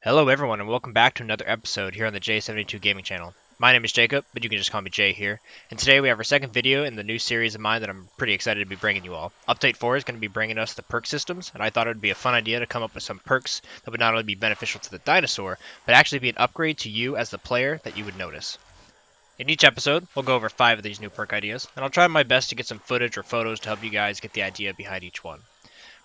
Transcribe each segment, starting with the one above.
Hello everyone and welcome back to another episode here on the J72 Gaming channel. My name is Jacob, but you can just call me Jay here. And today we have our second video in the new series of mine that I'm pretty excited to be bringing you all. Update 4 is going to be bringing us the perk systems, and I thought it would be a fun idea to come up with some perks that would not only be beneficial to the dinosaur, but actually be an upgrade to you as the player that you would notice. In each episode, we'll go over 5 of these new perk ideas, and I'll try my best to get some footage or photos to help you guys get the idea behind each one.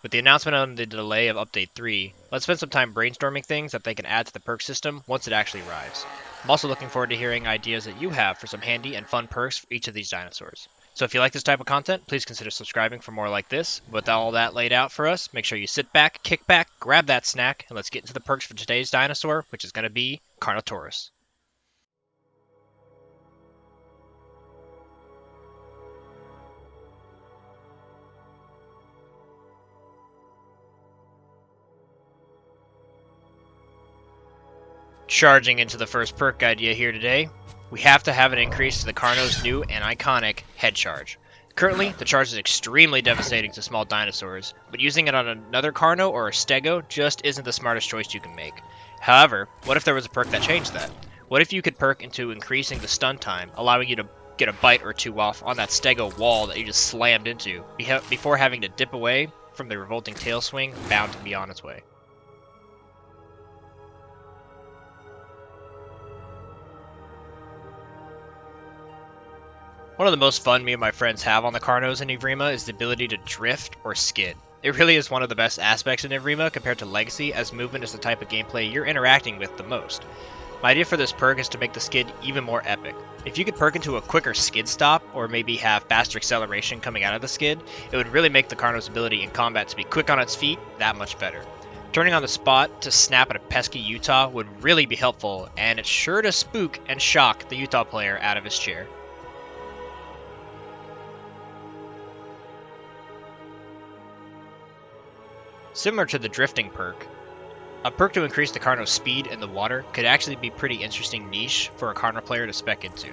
With the announcement on the delay of Update 3, let's spend some time brainstorming things that they can add to the perk system once it actually arrives. I'm also looking forward to hearing ideas that you have for some handy and fun perks for each of these dinosaurs. So if you like this type of content, please consider subscribing for more like this. With all that laid out for us, make sure you sit back, kick back, grab that snack, and let's get into the perks for today's dinosaur, which is going to be Carnotaurus. Charging into the first perk idea here today, we have to have an increase to the Carno's new and iconic head charge. Currently, the charge is extremely devastating to small dinosaurs, but using it on another Carno or a Stego just isn't the smartest choice you can make. However, what if there was a perk that changed that? What if you could perk into increasing the stun time, allowing you to get a bite or two off on that Stego wall that you just slammed into, before having to dip away from the revolting tail swing bound to be on its way? One of the most fun me and my friends have on the Carnos in Evrima is the ability to drift or skid. It really is one of the best aspects in Evrima compared to Legacy, as movement is the type of gameplay you're interacting with the most. My idea for this perk is to make the skid even more epic. If you could perk into a quicker skid stop, or maybe have faster acceleration coming out of the skid, it would really make the Carno's ability in combat to be quick on its feet that much better. Turning on the spot to snap at a pesky Utah would really be helpful, and it's sure to spook and shock the Utah player out of his chair. Similar to the drifting perk, a perk to increase the Carno's speed in the water could actually be a pretty interesting niche for a Carno player to spec into.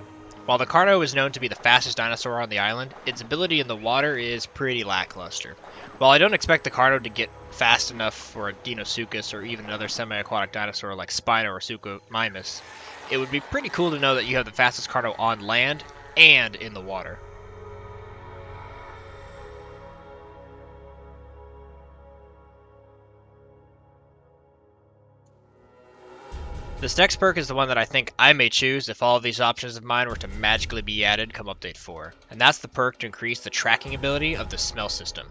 While the Carno is known to be the fastest dinosaur on the island, its ability in the water is pretty lackluster. While I don't expect the Carno to get fast enough for a Dinosuchus or even another semi-aquatic dinosaur like Spino or Suchomimus, it would be pretty cool to know that you have the fastest Carno on land and in the water. This next perk is the one that I think I may choose if all of these options of mine were to magically be added come Update 4, and that's the perk to increase the tracking ability of the smell system.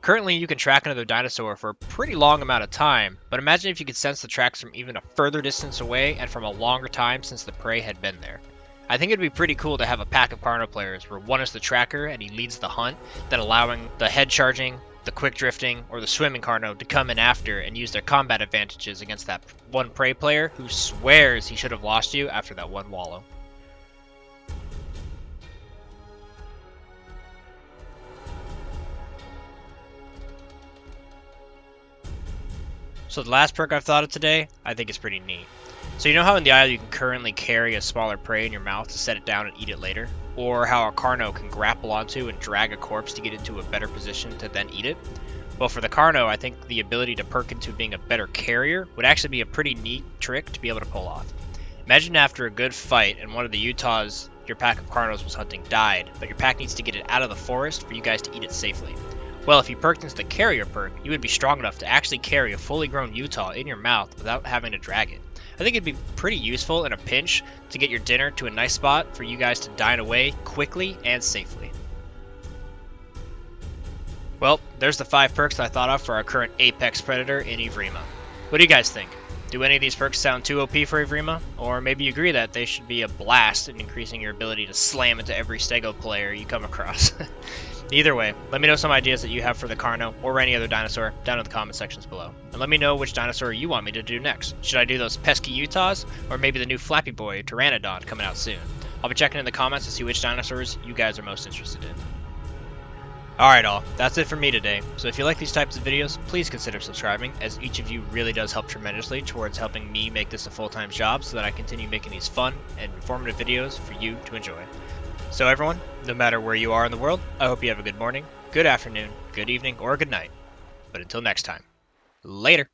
Currently, you can track another dinosaur for a pretty long amount of time, but imagine if you could sense the tracks from even a further distance away and from a longer time since the prey had been there. I think it'd be pretty cool to have a pack of Carno players where one is the tracker and he leads the hunt, then allowing the head charging, the quick drifting, or the swimming Carno to come in after and use their combat advantages against that one prey player who swears he should have lost you after that one wallow. So the last perk I've thought of today, I think is pretty neat. So you know how in the Isle you can currently carry a smaller prey in your mouth to set it down and eat it later? Or how a Carno can grapple onto and drag a corpse to get into a better position to then eat it? Well, for the Carno, I think the ability to perk into being a better carrier would actually be a pretty neat trick to be able to pull off. Imagine after a good fight and one of the Utahs your pack of Carnos was hunting died, but your pack needs to get it out of the forest for you guys to eat it safely. Well, if you perked into the carrier perk, you would be strong enough to actually carry a fully grown Utah in your mouth without having to drag it. I think it'd be pretty useful in a pinch to get your dinner to a nice spot for you guys to dine away quickly and safely. Well, there's the 5 perks I thought of for our current Apex Predator in Evrima. What do you guys think? Do any of these perks sound too OP for Evrima? Or maybe you agree that they should be a blast in increasing your ability to slam into every Stego player you come across? Either way, let me know some ideas that you have for the Carno or any other dinosaur down in the comment sections below. And let me know which dinosaur you want me to do next. Should I do those pesky Utahs, or maybe the new Flappy Boy Pteranodon coming out soon? I'll be checking in the comments to see which dinosaurs you guys are most interested in. Alright all, that's it for me today. So if you like these types of videos, please consider subscribing, as each of you really does help tremendously towards helping me make this a full-time job so that I continue making these fun and informative videos for you to enjoy. So everyone, no matter where you are in the world, I hope you have a good morning, good afternoon, good evening, or good night. But until next time, later!